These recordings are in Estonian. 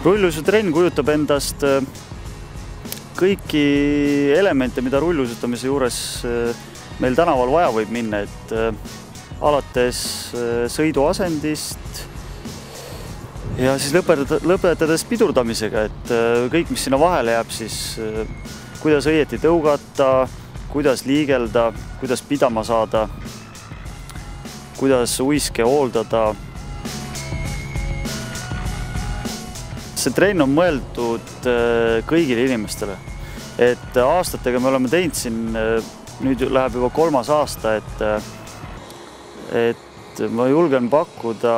Rulluisutrenn kujutab endast kõiki elemente, mida rulluisutamise juures meil tänaval vaja võib minna, et alates sõiduasendist ja siis lõpetades pidurdamisega, et kõik, mis sinna vahele jääb, siis kuidas õieti tõugata, kuidas liigelda, kuidas pidama saada, kuidas uiske hooldada. See trenn on mõeldud kõigile inimestele, et aastatega me oleme teinud siin, nüüd läheb juba 3. aasta, et ma julgen pakkuda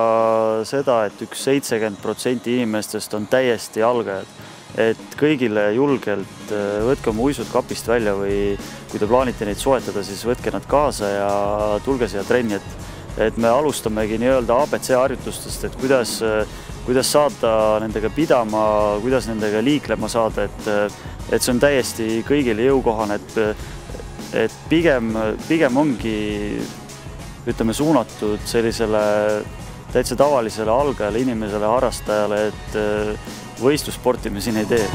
seda, et 70% inimestest on täiesti algajad, et kõigile julgelt võtke oma uisud kapist välja või kui te plaanite neid soetada, siis võtke nad kaasa ja tulge siia trenni, et me alustamegi nii-öelda ABC harjutustest, et kuidas saada nendega pidama, kuidas nendega liiklema saada, et see on täiesti kõigile jõukohane, et pigem ongi, ütleme, suunatud sellisele täitsa tavalisele algajale inimesele, harrastajale, et võistlussporti me siin ei tee.